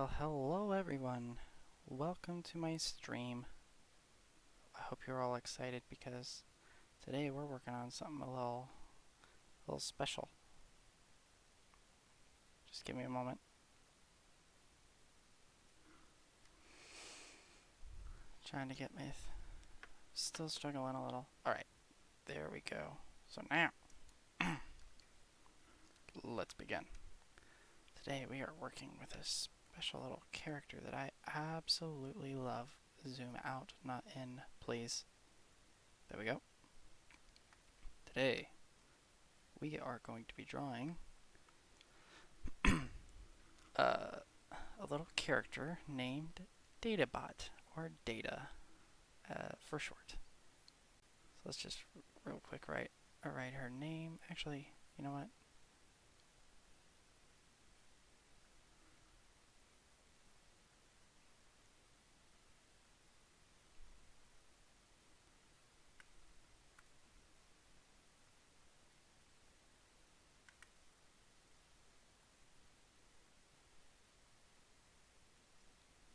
Well, hello everyone. Welcome to my stream. I hope you're all excited because today we're working on something a little special. Just give me a moment. Trying to get my still struggling a little. All right. There we go. So now let's begin. Today we are working with a special little character that I absolutely love. Zoom out, not in, please. There we go. Today we are going to be drawing a little character named Databot, or Data for short. So let's just real quick write her name. Actually, you know what?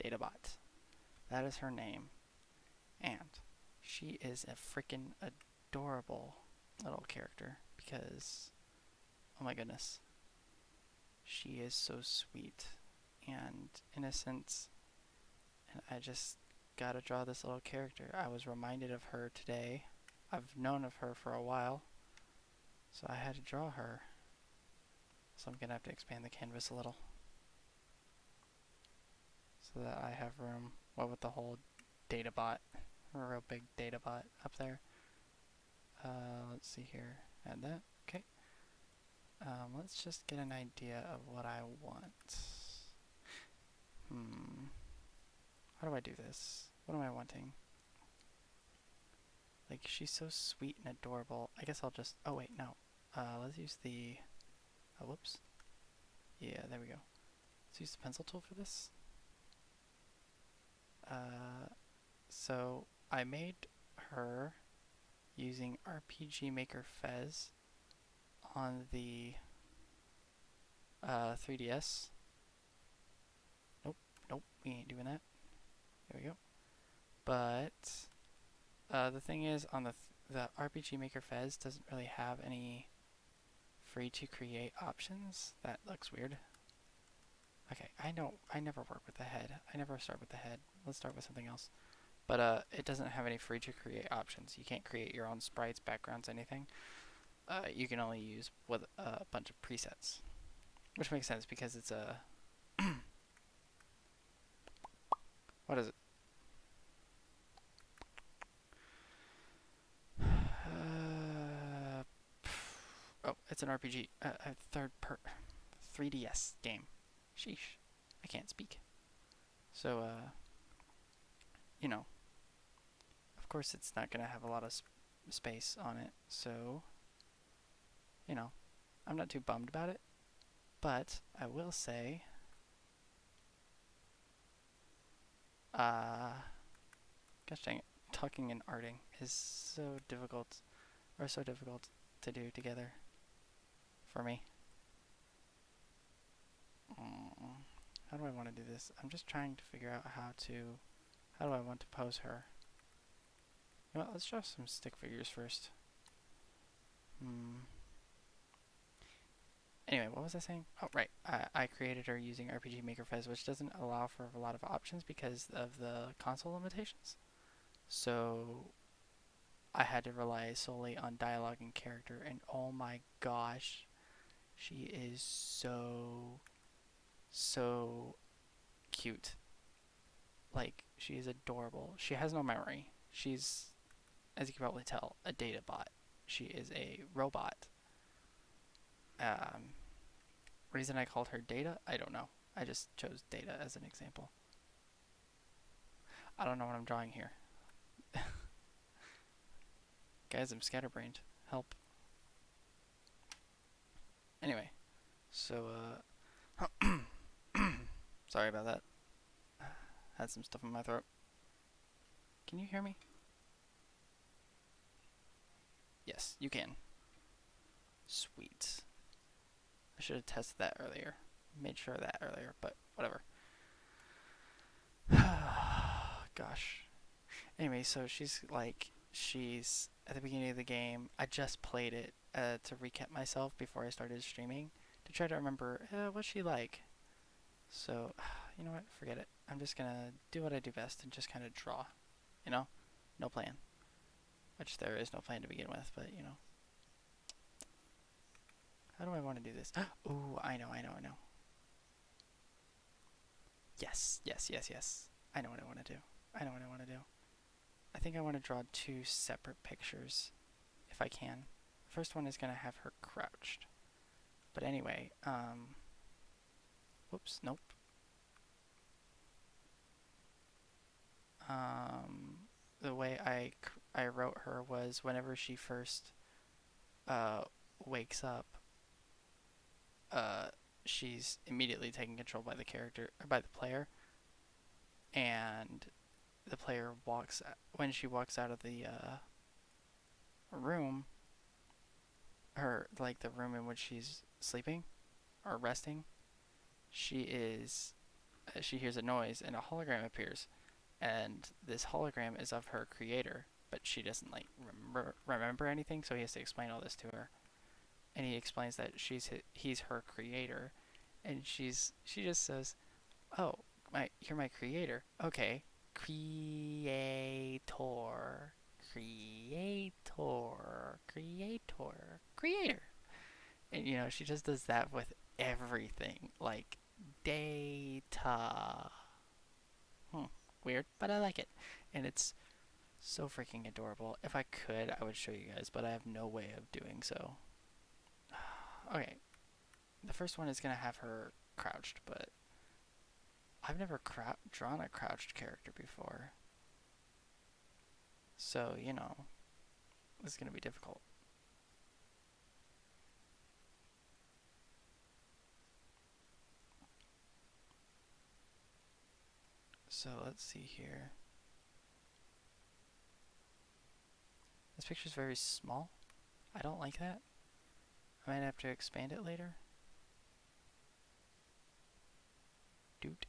Databot. That is her name. And she is a freaking adorable little character because, oh my goodness, she is so sweet and innocent. And I just gotta draw this little character. I was reminded of her today. I've known of her for a while, so I had to draw her. So I'm gonna have to expand the canvas a little so that I have room. What with the whole data bot, a real big data bot up there. Let's see here. Add that. Okay. Let's just get an idea of what I want. How do I do this? What am I wanting? Like, she's so sweet and adorable. I guess I'll just... Oh, wait, no. Let's use the... Oh, whoops. Yeah, there we go. Let's use the pencil tool for this. So I made her using RPG Maker Fez on the 3DS. Nope, we ain't doing that. There we go. But the thing is, on the RPG Maker Fez doesn't really have any free to create options. That looks weird. Okay, I know, I never work with the head. I never start with the head. Let's start with something else. But it doesn't have any free to create options. You can't create your own sprites, backgrounds, anything. You can only use with a bunch of presets. Which makes sense because it's a... What is it? Oh, it's an RPG. A 3DS game. Sheesh. I can't speak. So, you know, of course it's not going to have a lot of space on it, so, you know, I'm not too bummed about it, but I will say, gosh dang it, talking and arting is so difficult to do together for me. How do I want to do this? I'm just trying to figure out how do I want to pose her? You know what, let's draw some stick figures first. Anyway, what was I saying? Oh, right. I created her using RPG Maker Fez, which doesn't allow for a lot of options because of the console limitations. So I had to rely solely on dialogue and character, and oh my gosh, she is so cute. Like, she is adorable. She has no memory. She's, as you can probably tell, a data bot. She is a robot. Reason I called her Data, I don't know. I just chose Data as an example. I don't know what I'm drawing here. Guys, I'm scatterbrained. Help. Anyway, so, sorry about that. Had some stuff in my throat. Can you hear me? Yes, you can. Sweet. I should have tested that earlier. Made sure of that earlier, but whatever. Gosh. Anyway, so she's at the beginning of the game. I just played it to recap myself before I started streaming to try to remember what's she like. So, you know what? Forget it. I'm just gonna do what I do best and just kind of draw. You know, no plan. Which there is no plan to begin with, but you know. How do I want to do this? Ooh, I know. Yes, yes, yes, yes. I know what I want to do. I know what I want to do. I think I want to draw two separate pictures, if I can. The first one is going to have her crouched. But anyway, whoops, nope. The way I wrote her was whenever she first uh, wakes up, uh, she's immediately taken control by the character, or by the player, and the player when she walks out of the room, her like the room in which she's sleeping or resting, she hears a noise and a hologram appears, and this hologram is of her creator, but she doesn't like remember anything, so he has to explain all this to her. And he explains that he's her creator, and she just says, "Oh, you're my creator. Okay, creator, creator." And you know, she just does that with everything, like data. Hmm, weird, but I like it, and it's so freaking adorable. If I could, I would show you guys, but I have no way of doing so. Okay, the first one is gonna have her crouched, but I've never drawn a crouched character before. So, you know, this is going to be difficult. So, let's see here. This picture's very small. I don't like that. I might have to expand it later. Doot.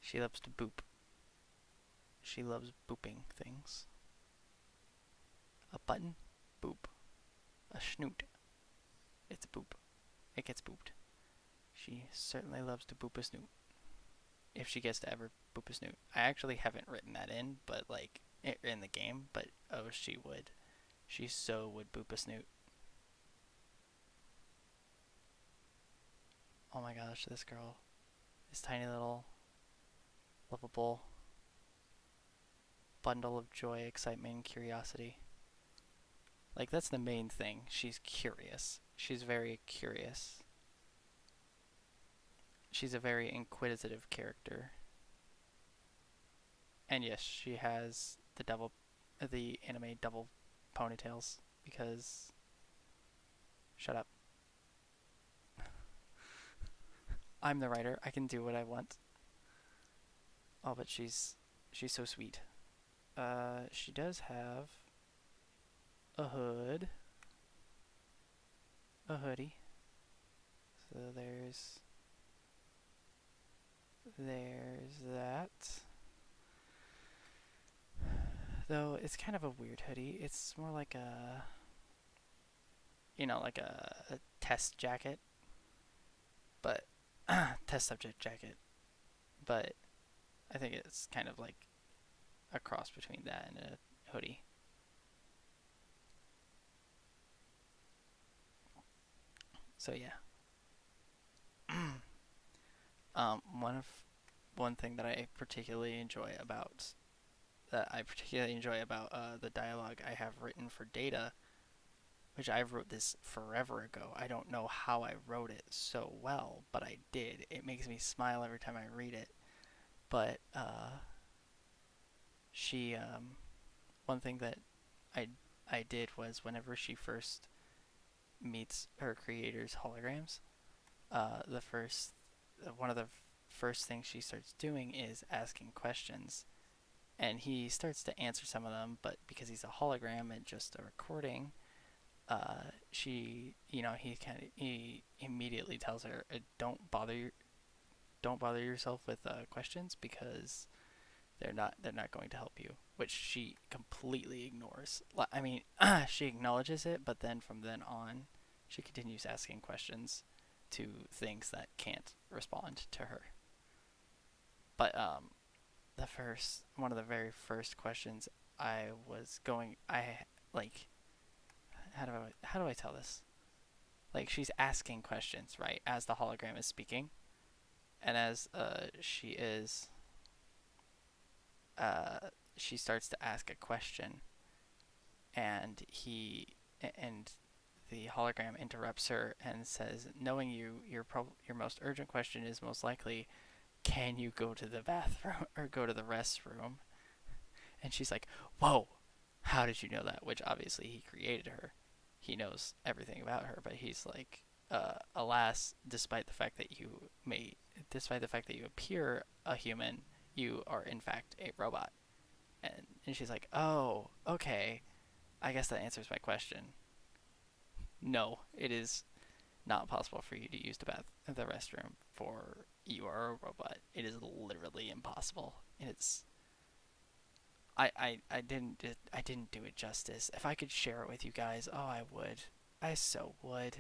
She loves to boop. She loves booping things. A button? Boop. A snoot? It's a boop. It gets booped. She certainly loves to boop a snoot. If she gets to ever boop a snoot. I actually haven't written that in, but like in the game, but oh, she would. She so would boop a snoot. Oh my gosh, this girl. This tiny little lovable bundle of joy, excitement, and curiosity. Like, that's the main thing. She's curious. She's very curious. She's a very inquisitive character. And yes, she has the anime double ponytails because. Shut up. I'm the writer. I can do what I want. Oh, but she's so sweet. She does have a hood, a hoodie. So there's that. Though it's kind of a weird hoodie. It's more like like a test jacket, but test subject jacket. But I think it's kind of like a cross between that and a hoodie. So yeah. um, one of one thing that I particularly enjoy about the dialogue I have written for Data, which I wrote this forever ago. I don't know how I wrote it so well, but I did. It makes me smile every time I read it. But she one thing that I I did was whenever she first meets her creator's holograms, the first one of the first things she starts doing is asking questions, and he starts to answer some of them, but because he's a hologram and just a recording, he immediately tells her, "Don't bother don't bother yourself with questions because they're not going to help you, which she completely ignores. I mean, she acknowledges it, but then from then on, she continues asking questions to things that can't respond to her. But the first one of the very first questions I was going, I like, how do I tell this? Like she's asking questions, right, as the hologram is speaking, and as uh, she starts to ask a question, and and the hologram interrupts her and says, "Knowing you, your most urgent question is most likely, can you go to the bathroom or go to the restroom?" And she's like, "Whoa, how did you know that?" Which obviously he created her. He knows everything about her, but he's like, alas, despite the fact that you appear a human, you are in fact a robot. And she's like, "Oh, okay. I guess that answers my question. No, it is not possible for you to use the restroom, for you are a robot. It is literally impossible. It's I didn't do it justice. If I could share it with you guys, oh, I would. I so would.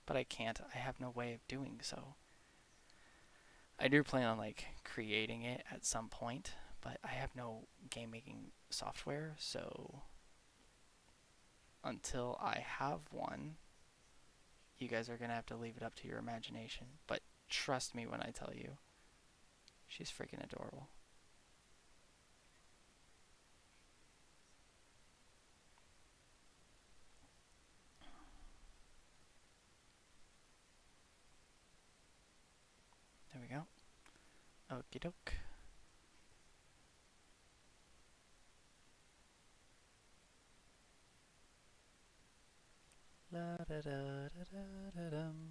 But I can't. I have no way of doing so. I do plan on like creating it at some point, but I have no game making software, so until I have one, you guys are gonna have to leave it up to your imagination. But trust me when I tell you, she's freaking adorable. There we go. Okie doke. La da da da da da dum.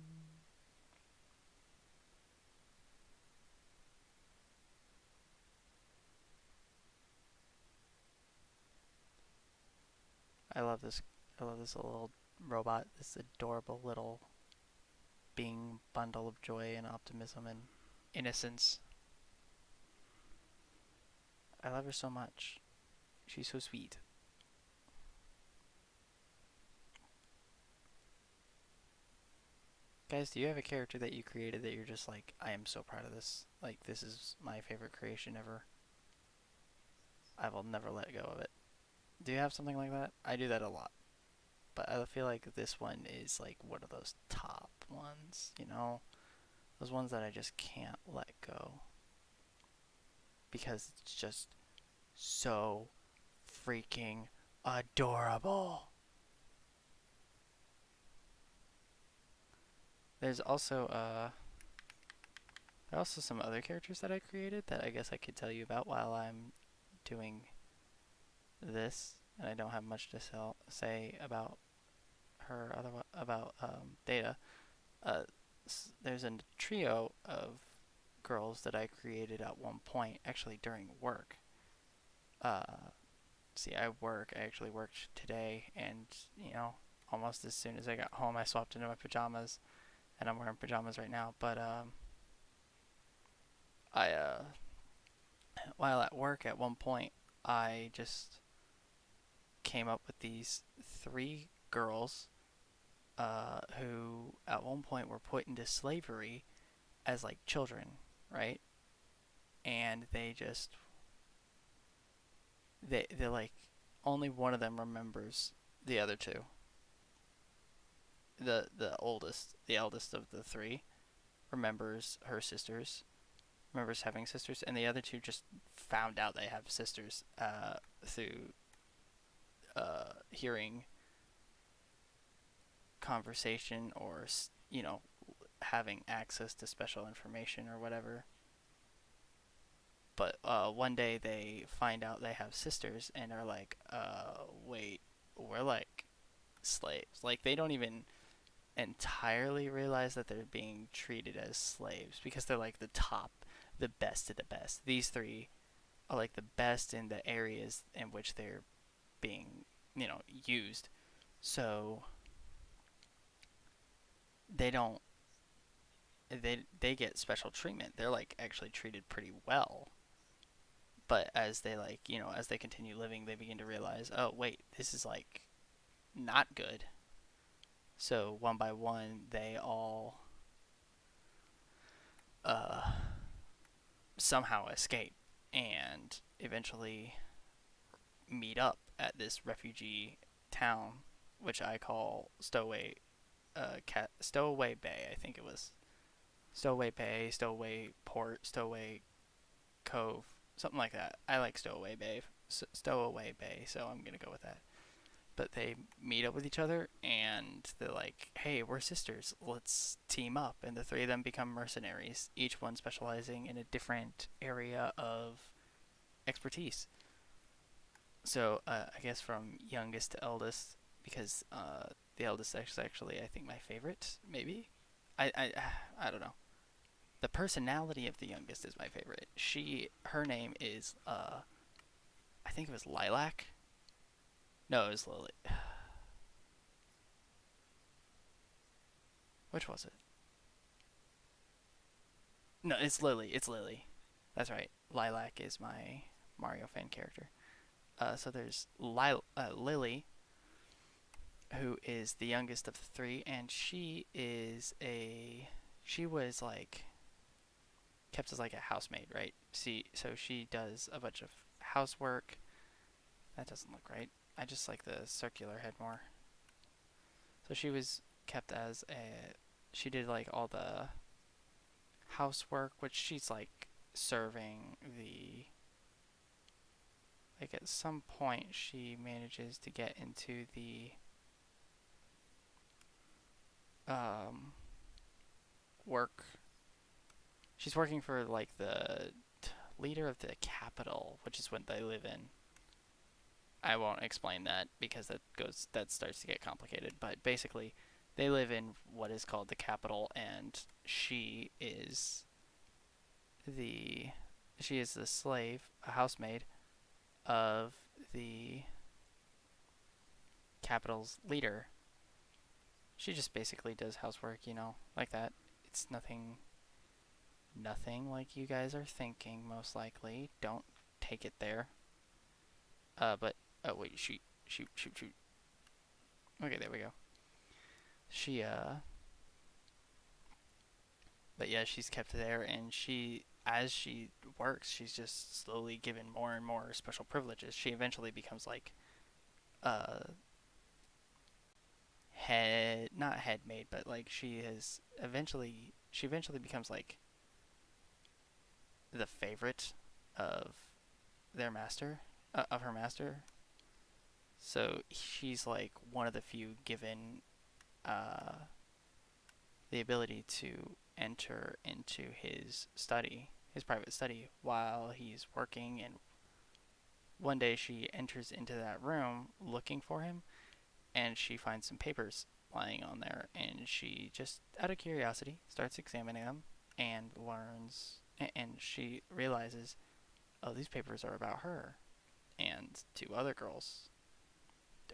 I love this. I love this little robot. This adorable little being bundle of joy and optimism and innocence. I love her so much. She's so sweet. Guys, do you have a character that you created that you're just like, I am so proud of this? Like, this is my favorite creation ever. I will never let go of it. Do you have something like that? I do that a lot. But I feel like this one is like one of those top ones, you know? Those ones that I just can't let go. Because it's just so freaking adorable. There's also there are also some other characters that I created that I guess I could tell you about while I'm doing this, and I don't have much to say about her other about Data. Uh, there's a trio of girls that I created at one point, actually during work. Uh, see, I actually worked today, and almost as soon as I got home, I swapped into my pajamas, and I'm wearing pajamas right now. But I while at work at one point, I just came up with these three girls who at one point were put into slavery as like children, right? And they like only one of them remembers the other two. The eldest of the three remembers her sisters, remembers having sisters, and the other two just found out they have sisters through hearing conversation or having access to special information or whatever. But one day they find out they have sisters and are like, wait, we're like slaves. Like they don't even entirely realize that they're being treated as slaves because they're like the top, the best of the best. These three are like the best in the areas in which they're being, used. So they don't they get special treatment. They're like actually treated pretty well. But as they like, as they continue living, they begin to realize, oh wait, this is like not good. So one by one, they all uh, somehow escape and eventually meet up at this refugee town, which I call Stowaway Bay. I think it was Stowaway Bay, Stowaway Port, Stowaway Cove, something like that. I like Stowaway Bay, Stowaway Bay, so I'm gonna go with that. But they meet up with each other and they're like, hey, we're sisters, let's team up. And the three of them become mercenaries, each one specializing in a different area of expertise. So I guess from youngest to eldest, because the eldest is actually, I think, my favorite, maybe. I don't know. The personality of the youngest is my favorite. Her name is, I think it was Lilac. No, it was Lily. Which was it? No, it's Lily. It's Lily. That's right. Lilac is my Mario fan character. So there's Lily, who is the youngest of the three, and she was like kept as like a housemaid, right? So she does a bunch of housework. That doesn't look right. I just like the circular head more. So she was kept as a. She did like all the housework, which she's like serving the. Like at some point, she manages to get into the um, work. She's working for like the leader of the capital, which is what they live in. I won't explain that because that starts to get complicated. But basically, they live in what is called the capital, and the she is the slave, a housemaid of the capital's leader. She just basically does housework, like that. It's nothing like you guys are thinking. Most likely, don't take it there. But oh wait, shoot. Okay, there we go. She but yeah, she's kept there, and as she works, she's just slowly given more and more special privileges. She eventually becomes like uh not head maid, but like she eventually becomes like the favorite of their master, of her master. So she's like one of the few given uh the ability to enter into his private study while he's working. And one day she enters into that room looking for him, and she finds some papers lying on there, and she just out of curiosity starts examining them and learns, and she realizes, oh, these papers are about her and two other girls,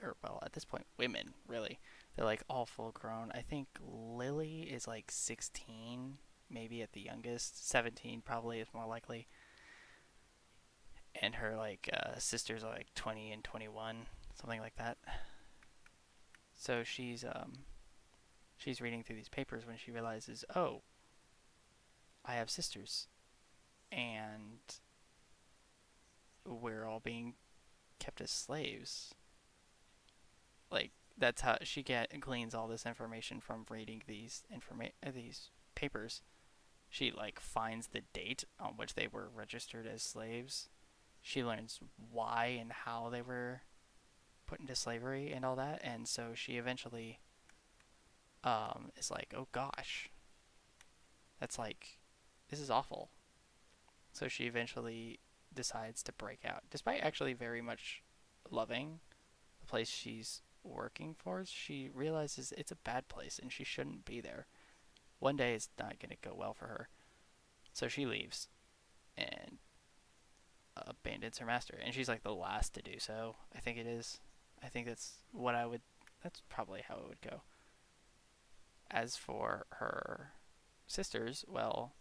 or well, at this point, women, really. They're like all full grown. I think Lily is like 16, maybe at the youngest. 17 probably is more likely. And her like sisters are like 20 and 21, something like that. So she's reading through these papers when she realizes, oh, I have sisters, and we're all being kept as slaves. Like that's how she gleans all this information from reading these papers. She like finds the date on which they were registered as slaves. She learns why and how they were put into slavery and all that, and so she eventually is like, oh gosh, that's like, this is awful. So she eventually decides to break out, despite actually very much loving the place she's working for. She realizes it's a bad place and she shouldn't be there. One day it's not going to go well for her. So she leaves and abandons her master. And she's like the last to do so, I think it is. I think that's probably how it would go. As for her sisters, well,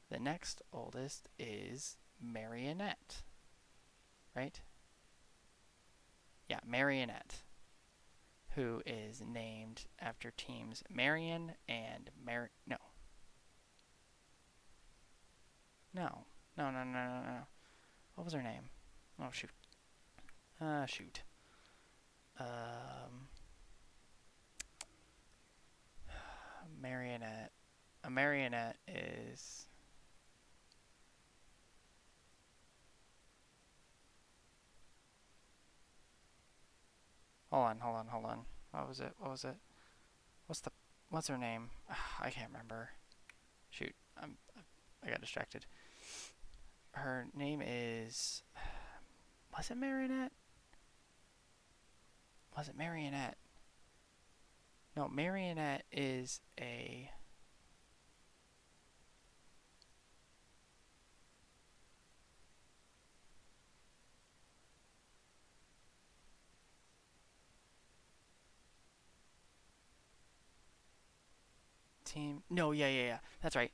the next oldest is Marionette, right? Yeah, Marionette, who is named after teams Marion and No, no, no. What was her name? Oh shoot. Shoot. Um, Marionette. A marionette is. Hold on. What was it? What was it? What's the? What's her name? I can't remember. Shoot. I got distracted. Her name is. Was it Marionette? Was it Marionette? No, Marionette is a team. No, yeah. That's right.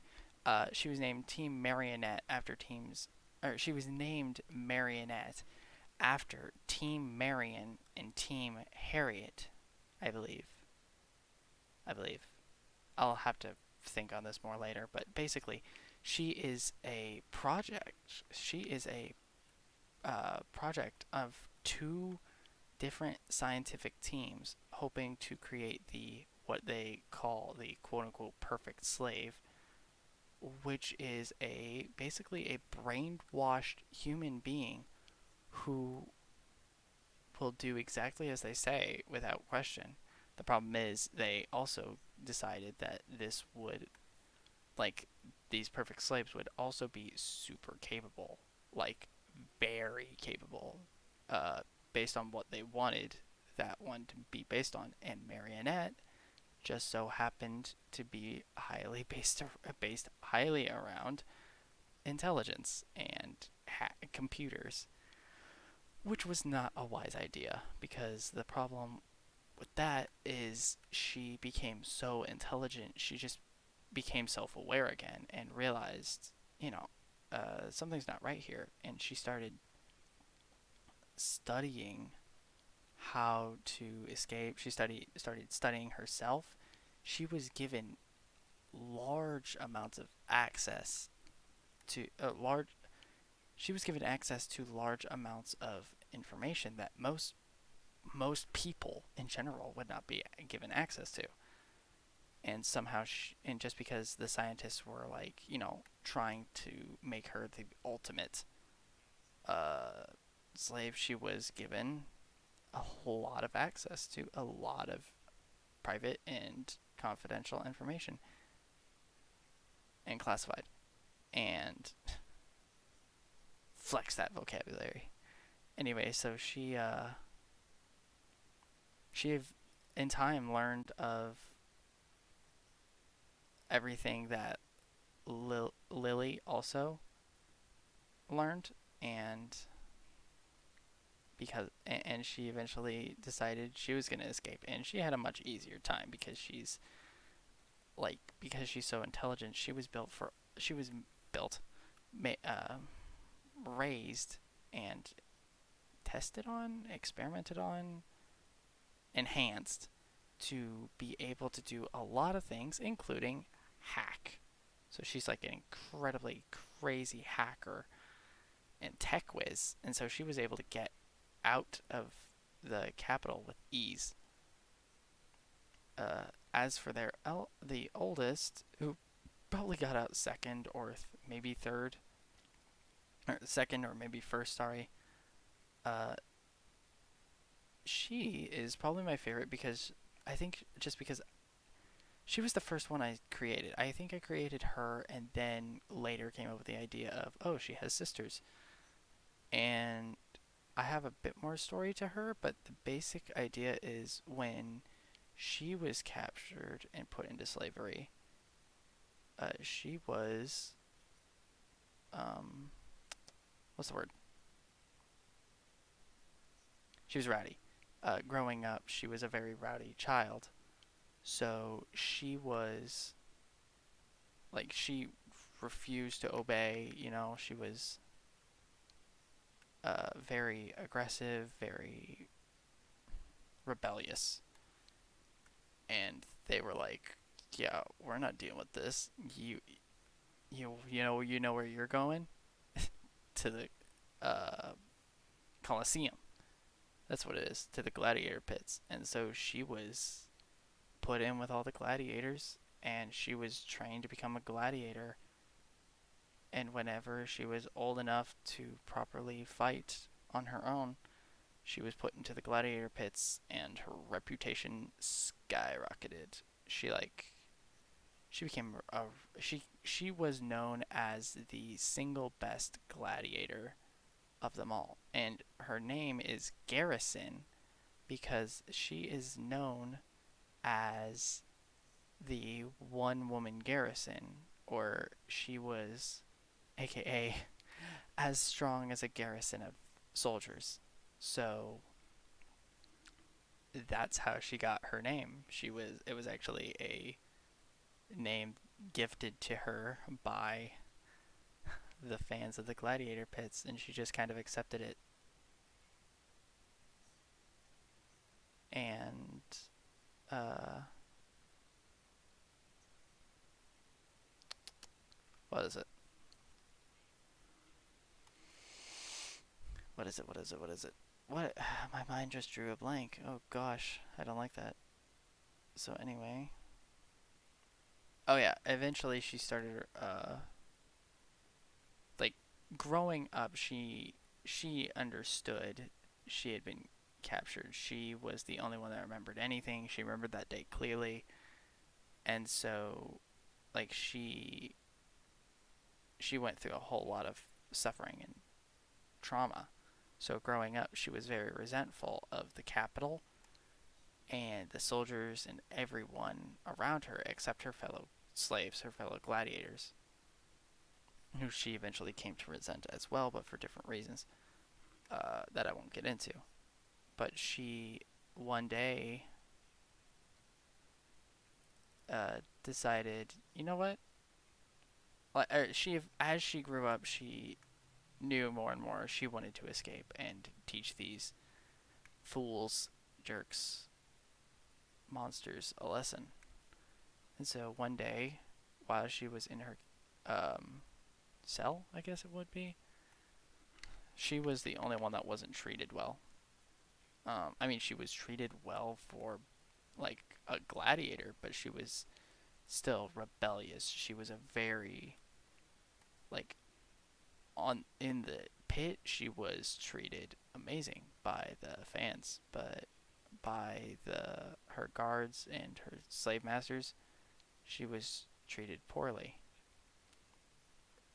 She was named Team Marionette after teams. Or she was named Marionette after Team Marion and Team Harriet, I believe. I believe. I'll have to think on this more later, but basically, she is a project. She is a project of two different scientific teams hoping to create the what they call the quote unquote perfect slave, which is a basically a brainwashed human being who will do exactly as they say without question. The problem is they also decided that this would like these perfect slaves would also be super capable, like very capable, uh, based on what they wanted that one to be based on. And Marionette just so happened to be based highly around intelligence and computers, which was not a wise idea because the problem with that is she became so intelligent, she just became self aware again and realized, something's not right here. And she started studying how to escape. Started studying herself. She was given large amounts of access to large. She was given access to large amounts of information that most people in general would not be given access to. And somehow, and just because the scientists were like, trying to make her the ultimate uh, slave, she was given a whole lot of access to a lot of private and confidential information and classified and flex that vocabulary. Anyway, so she in time learned of everything that Lily also learned, and she eventually decided she was going to escape, and she had a much easier time because she's so intelligent. She was built uh, raised and tested on, experimented on, enhanced to be able to do a lot of things, including hack. So she's like an incredibly crazy hacker and tech whiz, and so she was able to get out of the capital with ease. As for the oldest, who probably got out second or maybe third, or second or maybe first, sorry. Uh, she is probably my favorite because I think just because she was the first one I created. I think I created her and then later came up with the idea of, oh, she has sisters. And I have a bit more story to her, but the basic idea is when she was captured and put into slavery, she was, um, what's the word? She was rowdy. Growing up, she was a very rowdy child. So she was like she refused to obey. You know, she was very aggressive, very rebellious, and they were like, "Yeah, we're not dealing with this. You know where you're going to the uh, Colosseum. That's what it is, to the gladiator pits." And so she was put in with all the gladiators, and she was trained to become a gladiator. And whenever she was old enough to properly fight on her own, she was put into the gladiator pits, and her reputation skyrocketed. She like she became a she was known as the single best gladiator of them all, and her name is Garrison because she is known as the one woman garrison, or she was aka as strong as a garrison of soldiers. So that's how she got her name. It was actually a name gifted to her by the fans of the gladiator pits, and she just kind of accepted it. And uh what is it? What is it? What is it? What is it? What? My mind just drew a blank. Oh gosh, I don't like that. So anyway, oh yeah, eventually she started like growing up. She understood she had been captured. She was the only one that remembered anything. She remembered that day clearly, and so like she went through a whole lot of suffering and trauma. So growing up, she was very resentful of the capital and the soldiers and everyone around her except her fellow slaves, her fellow gladiators, who she eventually came to resent as well, but for different reasons that I won't get into. But she one day decided, you know what? She, as she grew up, she knew more and more she wanted to escape and teach these fools, jerks, monsters a lesson. And so one day, while she was in her um, cell, I guess it would be, she was the only one that wasn't treated well. I mean, she was treated well for like a gladiator, but she was still rebellious. She was a very like on in the pit. She was treated amazing by the fans, but by the her guards and her slave masters, she was treated poorly.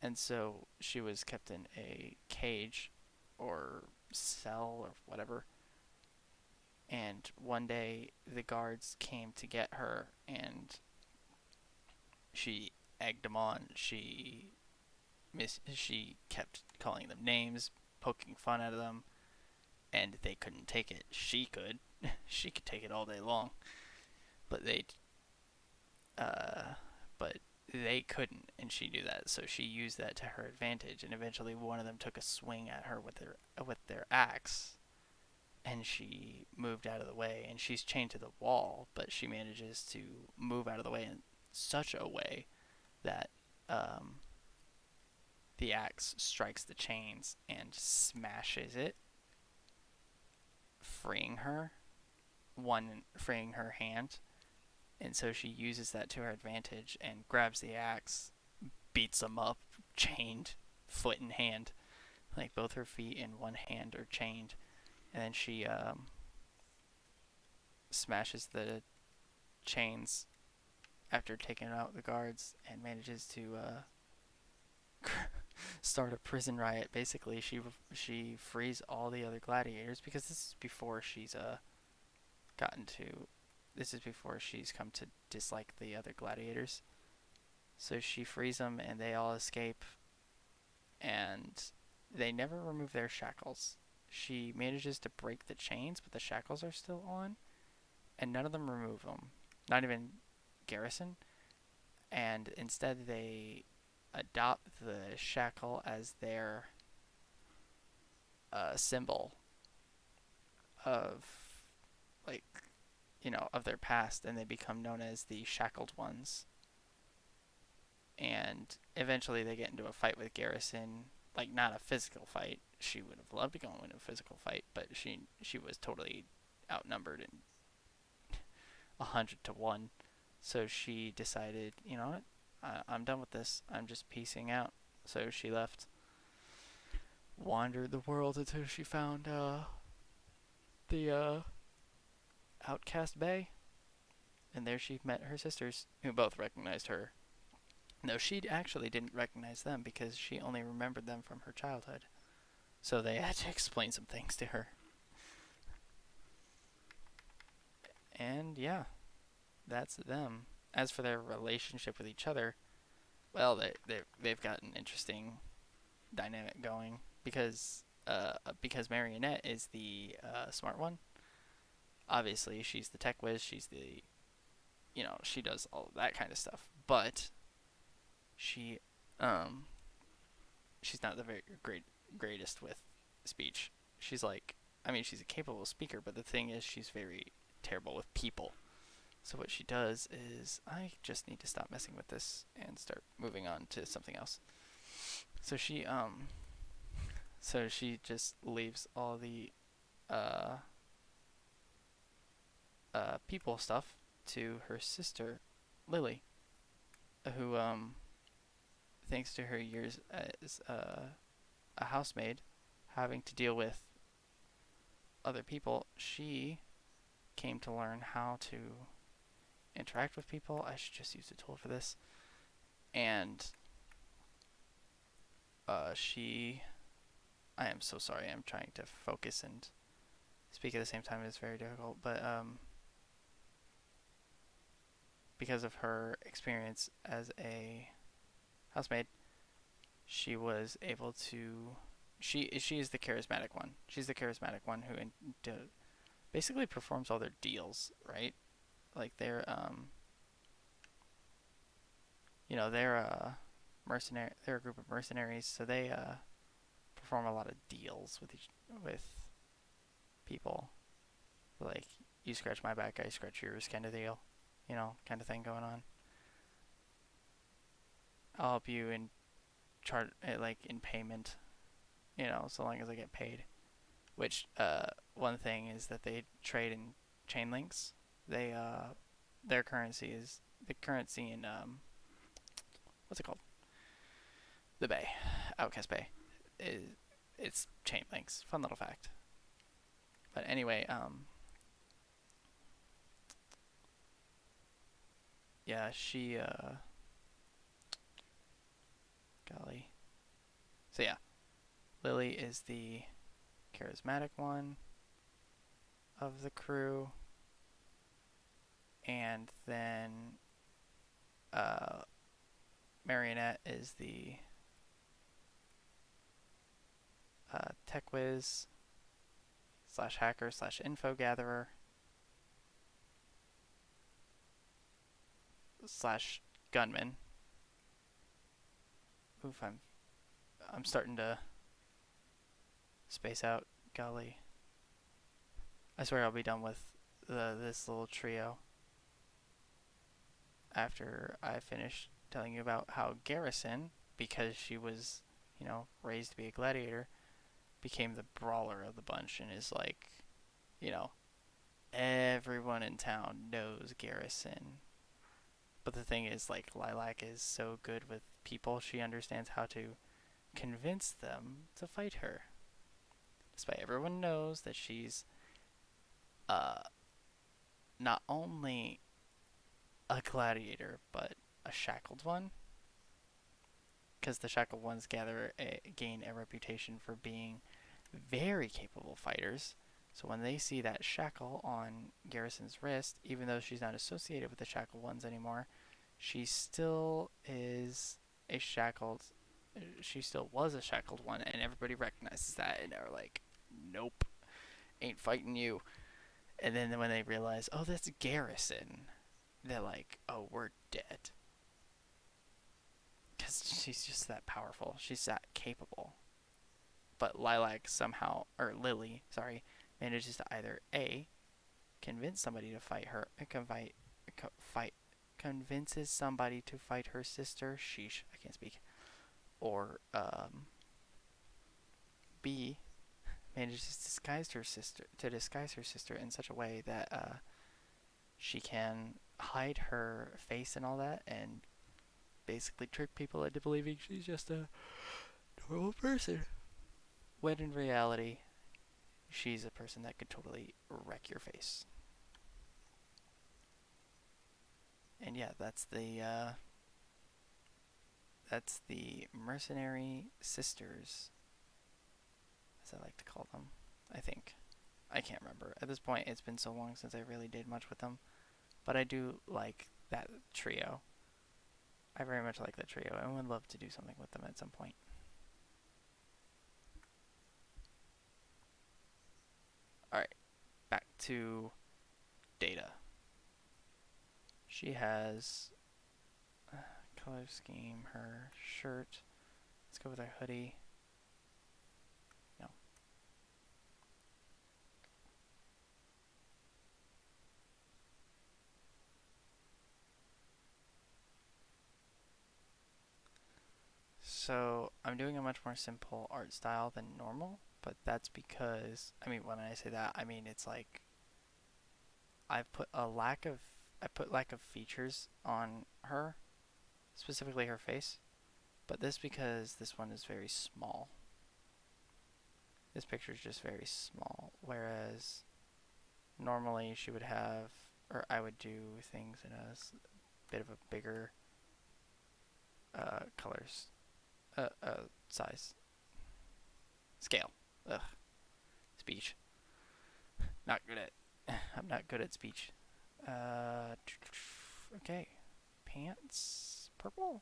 And so she was kept in a cage or cell or whatever. And one day the guards came to get her, and she egged them on. She kept calling them names, poking fun at them, and they couldn't take it. She could. She could take it all day long, but uh, but they couldn't, and she knew that. So she used that to her advantage, and eventually one of them took a swing at her with their axe, and she moved out of the way, and she's chained to the wall, but she manages to move out of the way in such a way that the axe strikes the chains and smashes it, freeing her, freeing her hand. And so she uses that to her advantage and grabs the axe, beats them up, chained, foot and hand. Like both her feet and one hand are chained. And then she smashes the chains after taking out the guards and manages to start a prison riot. Basically, she frees all the other gladiators because this is before she's gotten to. This is before she's come to dislike the other gladiators. So she frees them, and they all escape. And they never remove their shackles. She manages to break the chains, but the shackles are still on, and none of them remove them. Not even Garrison. and instead they adopt the shackle as their symbol of, like, of their past, and they become known as the shackled ones. And eventually they get into a fight with Garrison, like not a physical fight. She would have loved to go into a physical fight, but she was totally outnumbered in 100 to 1. So she decided, you know what, I'm done with this. I'm just piecing out. So she left, wandered the world until she found the Outcast Bay, and there she met her sisters, who both recognized her. No, she actually didn't recognize them because she only remembered them from her childhood. So they had to explain some things to her. And yeah, that's them. As for their relationship with each other, well, they've got an interesting dynamic going because Marionette is the smart one. Obviously, she's the tech whiz. She's the, she does all of that kind of stuff. But she um she's not the greatest with speech. She's like, I mean, she's a capable speaker, but the thing is, she's very terrible with people. So what she does is, I just need to stop messing with this and start moving on to something else. So she just leaves all the uh people stuff to her sister Lily, who thanks to her years as a housemaid, having to deal with other people, she came to learn how to interact with people. I should just use a tool for this. And I am so sorry. I'm trying to focus and speak at the same time. It's very difficult. But because of her experience as a housemaid, she was able to. She is the charismatic one. She's the charismatic one who basically performs all their deals, right? Like they're a mercenary. They're a group of mercenaries, so they perform a lot of deals with people. Like, you scratch my back, I scratch yours, kind of deal. Kind of thing going on. I'll help you in chart like in payment. So long as I get paid. Which one thing is that they trade in chain links. They their currency is the currency in what's it called? The Bay, Outcast Bay. It's chain links. Fun little fact. But anyway, yeah, she golly. So yeah, Lily is the charismatic one of the crew, and then Marionette is the tech whiz slash hacker slash info gatherer slash gunman. Oof, I'm starting to space out. Golly, I swear I'll be done with this little trio after I finish telling you about how Garrison, because she was, raised to be a gladiator, became the brawler of the bunch and is like, you know, everyone in town knows Garrison. But the thing is, like, Lilac is so good with people, she understands how to convince them to fight her. Despite everyone knows that she's uh, not only a gladiator, but a shackled one. Because the shackled ones gain a reputation for being very capable fighters. So when they see that shackle on Garrison's wrist, even though she's not associated with the shackled ones anymore, she still is a shackled. She still was a shackled one, and everybody recognizes that, and they're like, "Nope, ain't fighting you." And then when they realize, "Oh, that's Garrison," they're like, "Oh, we're dead." she's just that powerful. She's that capable. But Lilac somehow, or Lily, sorry, manages to either A, convince somebody to fight her, fight, convinces somebody to fight her sister, sheesh, I can't speak, or B, manages to disguise her sister in such a way that she can hide her face and all that, and basically trick people into believing she's just a normal person. When in reality, she's a person that could totally wreck your face. And yeah, that's the mercenary sisters, as I like to call them. I think. I can't remember. At this point, it's been so long since I really did much with them. But I do like that trio. I very much like that trio and would love to do something with them at some point. Alright, back to Data. She has color scheme, her shirt. Let's go with her hoodie. No. So I'm doing a much more simple art style than normal, but that's because, I mean, when I say that, I mean it's like I put lack of features on her, specifically her face, but this because this one is very small. This picture is just very small, whereas normally she would have, or I would do things in a bit of a bigger colors, size, scale. Ugh, speech. Not good at. I'm not good at speech. Okay, pants, purple.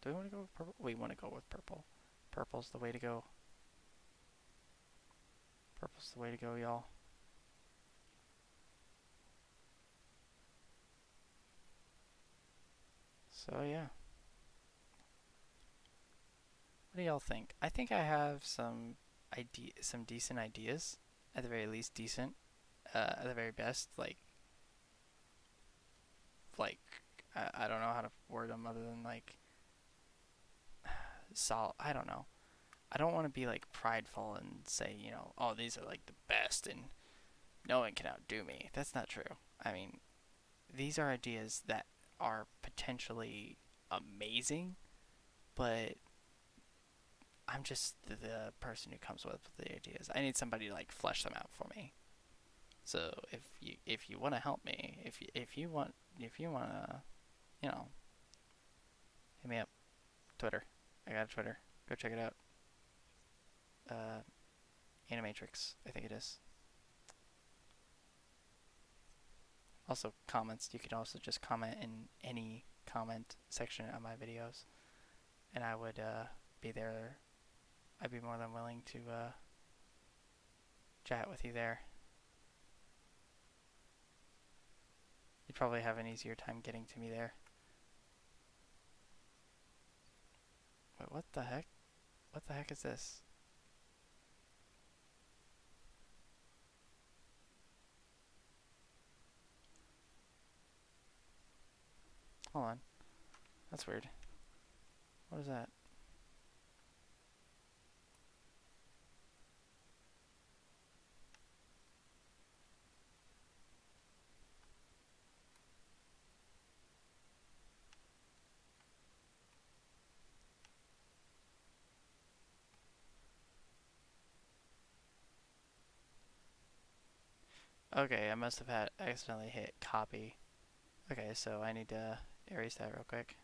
Do we want to go with purple? We want to go with purple. Purple's the way to go. Purple's the way to go, y'all. So yeah. What do y'all think? I think I have some decent ideas. At the very least, decent. At the very best, like I don't know how to word them other than like solid. I don't know. I don't want to be like prideful and say, oh, these are like the best and no one can outdo me. That's not true. I mean, these are ideas that are potentially amazing, but I'm just the person who comes with the ideas. I need somebody to like flesh them out for me. So if you want to help me, if you want to, you know, hit me up. Twitter. I got a Twitter. Go check it out. Uh, Animatrix, I think it is. Also comments. You could also just comment in any comment section of my videos, and I would be there. I'd be more than willing to chat with you there. You'd probably have an easier time getting to me there. Wait, what the heck? What the heck is this? Hold on. That's weird. What is that? Okay, I must have had accidentally hit copy. Okay, so I need to erase that real quick.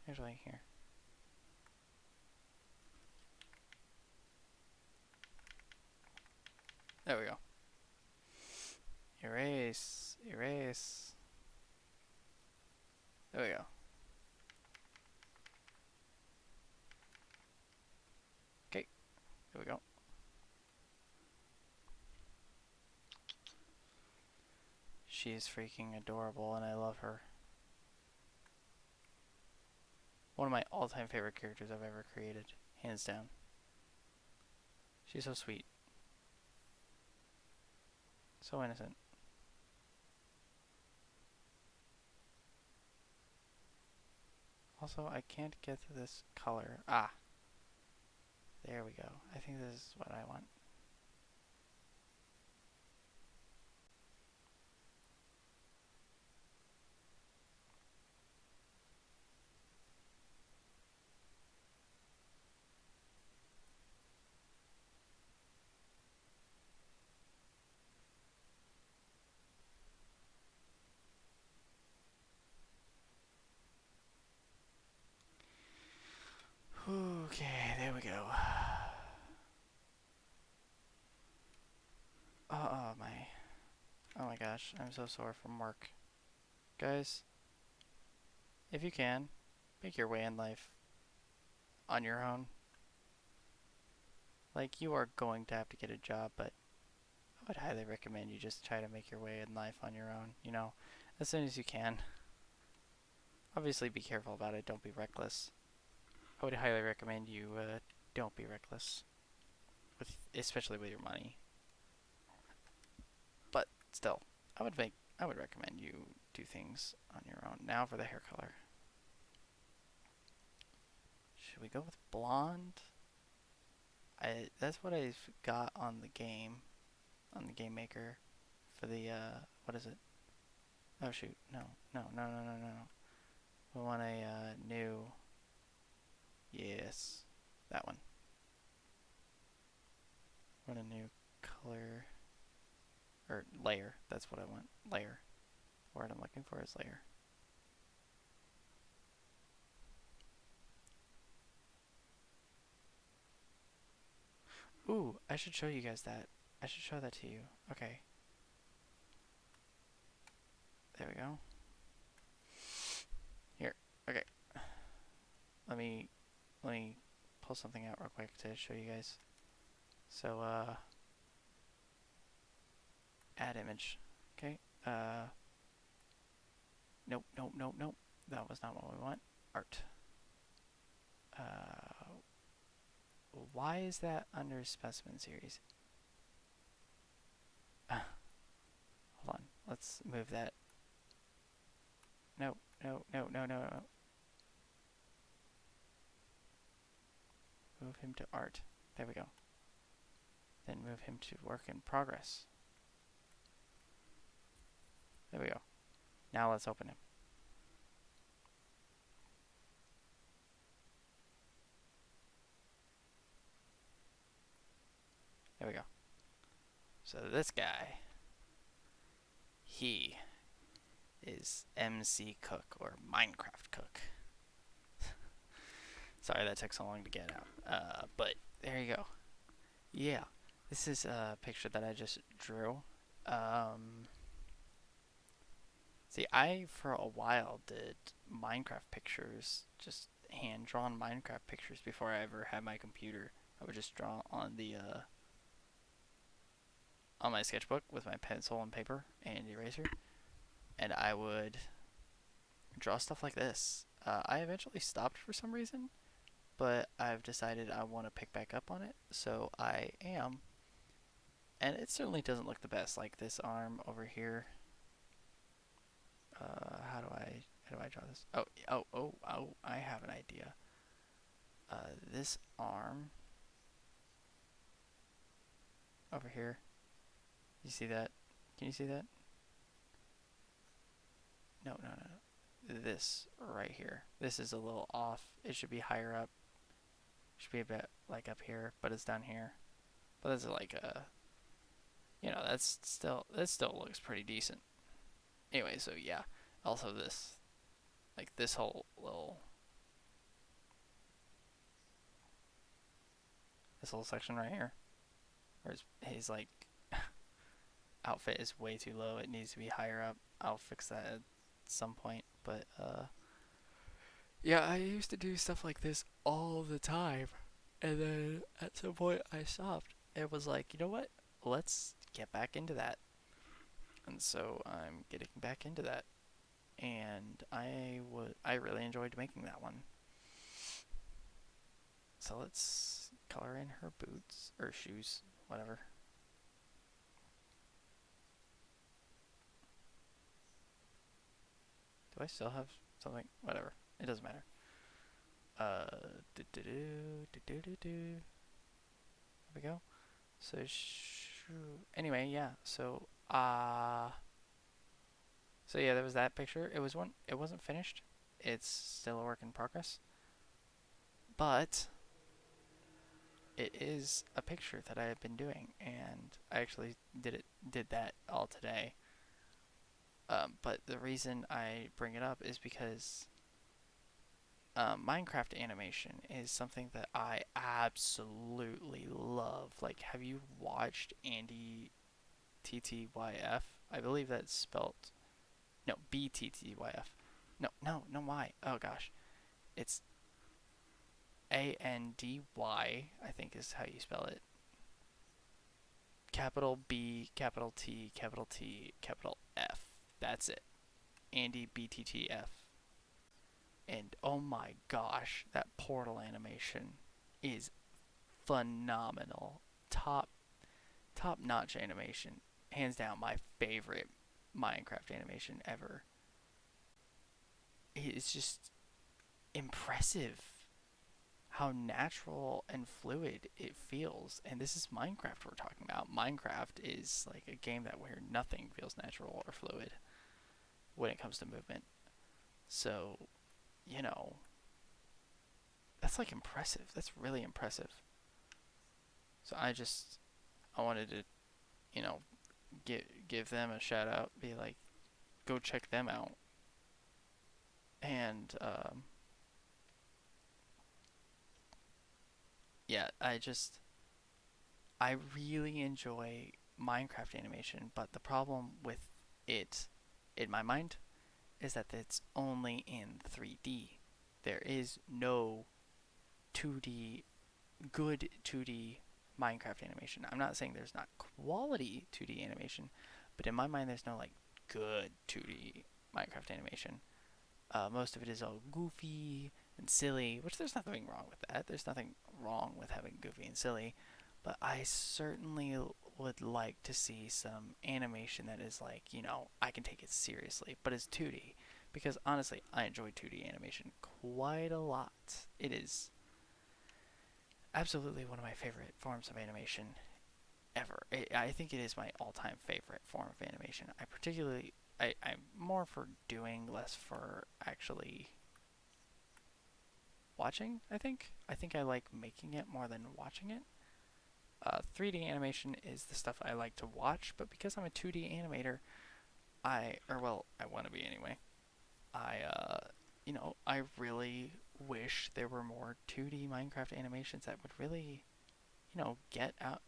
Here's right here. There we go. Erase, erase. There we go. Okay, there we go. She is freaking adorable and I love her. One of my all-time favorite characters I've ever created, hands down. She's so sweet, so innocent. Also, I can't get to this color. Ah, there we go. I think this is what I want. Okay, there we go. Oh my. Oh my gosh, I'm so sore from work. Guys, if you can, make your way in life on your own. Like, you are going to have to get a job, but I would highly recommend you just try to make your way in life on your own, you know, as soon as you can. Obviously, be careful about it, don't be reckless. I would highly recommend you don't be reckless, especially with your money. But still, I would recommend you do things on your own. Now for the hair color. Should we go with blonde? That's what I've got on the game maker for the what is it? Oh shoot, no. We want a new, yes, that one. We want a new color or layer. That's what I want. Layer. The word I'm looking for is layer. Ooh, I should show you guys that. I should show that to you. Okay. There we go. Here. Okay. Let me let me pull something out real quick to show you guys. So add image. Okay. Nope. That was not what we want. Art. Uh why is that under specimen series? Hold on. Let's move that. No. Move him to art. There we go. Then move him to work in progress. There we go. Now let's open him. There we go. So this guy, he is MC Cook or Minecraft Cook. Sorry that took so long to get out. But there you go. Yeah, this is a picture that I just drew. See, I for a while did Minecraft pictures, just hand drawn Minecraft pictures before I ever had my computer. I would just draw on the on my sketchbook with my pencil and paper and eraser, and I would draw stuff like this. I eventually stopped for some reason, but I've decided I want to pick back up on it, so I am. And it certainly doesn't look the best, like this arm over here. How do I draw this? Oh, I have an idea. This arm over here. You see that? Can you see that? No. This right here. This is a little off. It should be higher up. Should be a bit like up here, but it's down here. But that's like a, that still looks pretty decent. Anyway, so yeah. Also this, like this whole section right here, where his like outfit is way too low. It needs to be higher up. I'll fix that at some point, but yeah, I used to do stuff like this all the time, and then at some point I stopped. It was like, you know what? Let's get back into that, and so I'm getting back into that, and I really enjoyed making that one. So let's color in her boots or shoes, whatever. Do I still have something? Whatever. It doesn't matter. There we go. So anyway, yeah. So yeah, there was that picture. It was one. It wasn't finished. It's still a work in progress. But it is a picture that I have been doing, and I actually did that all today. But the reason I bring it up is because Minecraft animation is something that I absolutely love. Like, have you watched Andy TTYF? I believe that's spelt no BTTYF. No Y. Oh gosh, it's ANDY. I think is how you spell it. Capital B, capital T, capital T, capital F. That's it. Andy BTTF. And oh my gosh, that portal animation is phenomenal. Top notch animation. Hands down my favorite Minecraft animation ever. It's just impressive how natural and fluid it feels. And this is Minecraft we're talking about. Minecraft is like a game that where nothing feels natural or fluid when it comes to movement. So, you know, that's like impressive. That's really impressive. So I wanted to, you know, give them a shout out, be like, go check them out. And yeah, I really enjoy Minecraft animation, but the problem with it in my mind is that it's only in 3D. There is no 2D, good 2D Minecraft animation. I'm not saying there's not quality 2D animation, but in my mind, there's no like good 2D Minecraft animation. Most of it is all goofy and silly, which there's nothing wrong with that. There's nothing wrong with having goofy and silly, but I certainly would like to see some animation that is like, I can take it seriously, but it's 2D. Because honestly, I enjoy 2D animation quite a lot. It is absolutely one of my favorite forms of animation ever. I think it is my all-time favorite form of animation. I'm more for doing, less for actually watching, I think I like making it more than watching it. 3D animation is the stuff I like to watch, but because I'm a 2D animator, I want to be anyway. I really wish there were more 2D Minecraft animations that would really, get out,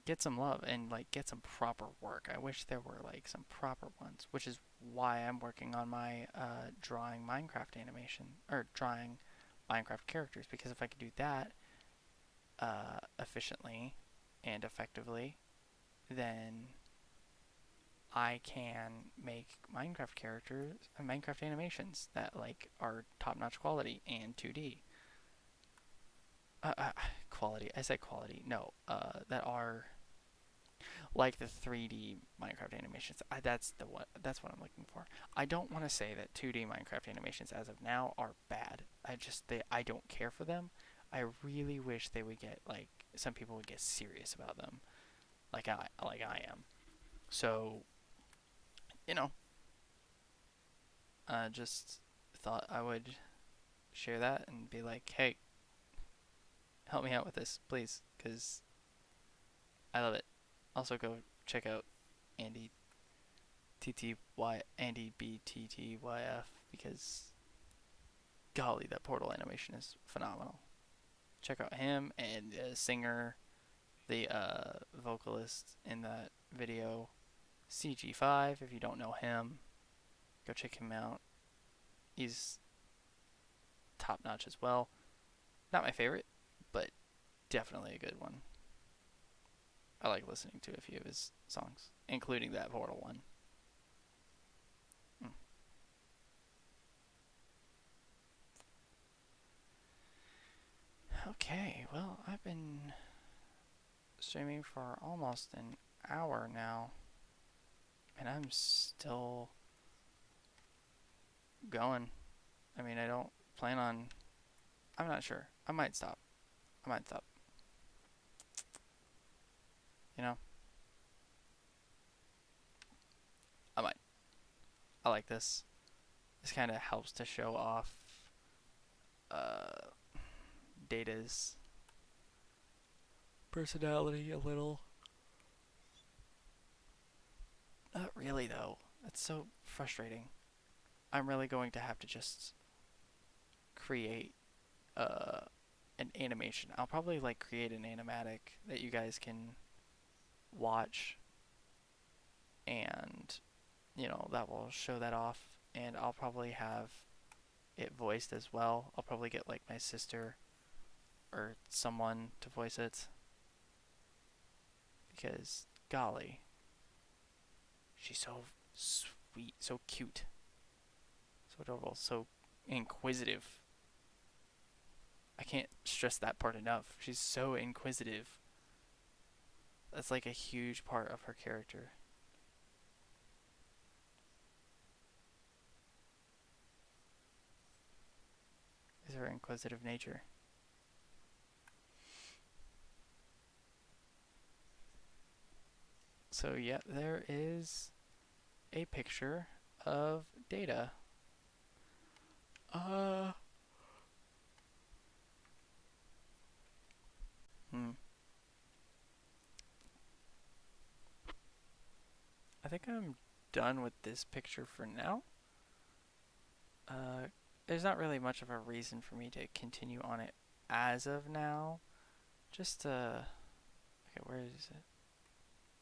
get some love and like get some proper work. I wish there were like some proper ones, which is why I'm working on my drawing Minecraft animation or drawing Minecraft characters, because if I could do that efficiently and effectively, then I can make Minecraft characters and Minecraft animations that like are top-notch quality and 2D. Quality. I said quality. No, that are like the 3D Minecraft animations. That's what I'm looking for. I don't want to say that 2D Minecraft animations as of now are bad. I don't care for them. I really wish they would get like some people would get serious about them, like I am. So, you know, just thought I would share that and be like, hey, help me out with this, please, because I love it. Also, go check out Andy Andy BTTYF, because golly, that portal animation is phenomenal. Check out him and the singer, the vocalist in that video, CG5. If you don't know him, go check him out. He's top notch as well. Not my favorite, but definitely a good one. I like listening to a few of his songs, including that Portal one. Mm. Okay, well, I've been streaming for almost an hour now, and I'm still going. I mean, I don't plan on. I'm not sure. I might stop. I might stop. You know, I might. I like this. This kind of helps to show off uh, Data's personality a little. Not really, though. That's so frustrating. I'm really going to have to just create uh, an animation. I'll probably like create an animatic that you guys can watch, and that will show that off. And I'll probably have it voiced as well. I'll probably get like my sister or someone to voice it because golly, she's so sweet, so cute, so adorable, so inquisitive. I can't stress that part enough. She's so inquisitive. That's like a huge part of her character. Is her inquisitive nature. So yeah, there is a picture of Data. Uh, hmm. I think I'm done with this picture for now. Uh, there's not really much of a reason for me to continue on it as of now. Just okay, where is it?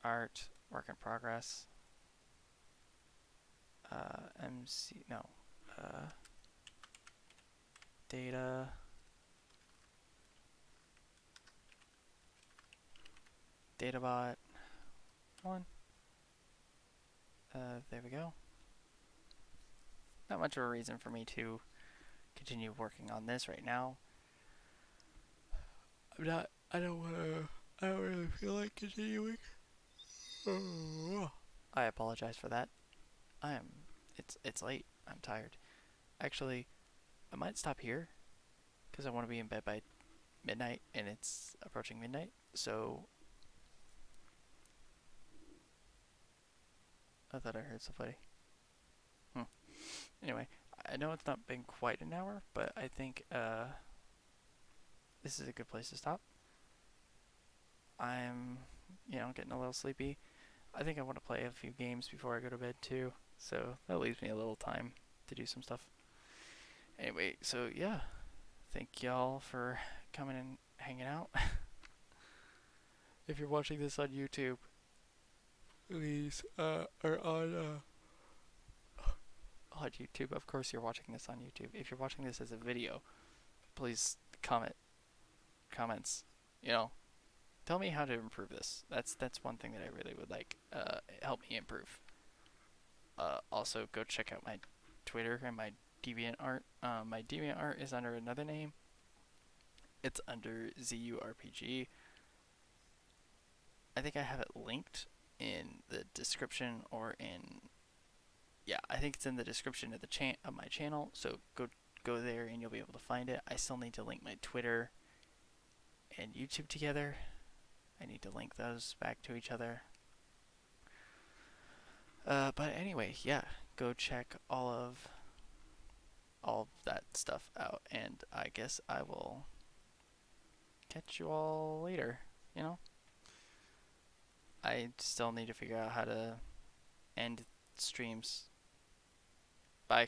Art, work in progress. MC, no. Uh, Data. Databot. One. There we go. Not much of a reason for me to continue working on this right now. I'm not. I don't wanna. I don't really feel like continuing. I apologize for that. I am. It's late. I'm tired. Actually, I might stop here because I want to be in bed by midnight, and it's approaching midnight. So I thought I heard somebody. Hmm. Anyway, I know it's not been quite an hour, but I think this is a good place to stop. I'm, getting a little sleepy. I think I want to play a few games before I go to bed too. So that leaves me a little time to do some stuff. Anyway, so yeah, thank y'all for coming and hanging out. If you're watching this on YouTube, please, or on YouTube, of course you're watching this on YouTube. If you're watching this as a video, please comments. You know, tell me how to improve this. That's one thing that I really would like. Help me improve. Also, go check out my Twitter and my DeviantArt. My DeviantArt is under another name. It's under ZURPG. I think I have it linked in the description or in I think it's in the description of of my channel. So go there and you'll be able to find it. I still need to link my Twitter and YouTube together. I need to link those back to each other. But anyway, yeah, go check all of that stuff out, and I guess I will catch you all later. You know, I still need to figure out how to end streams. Bye.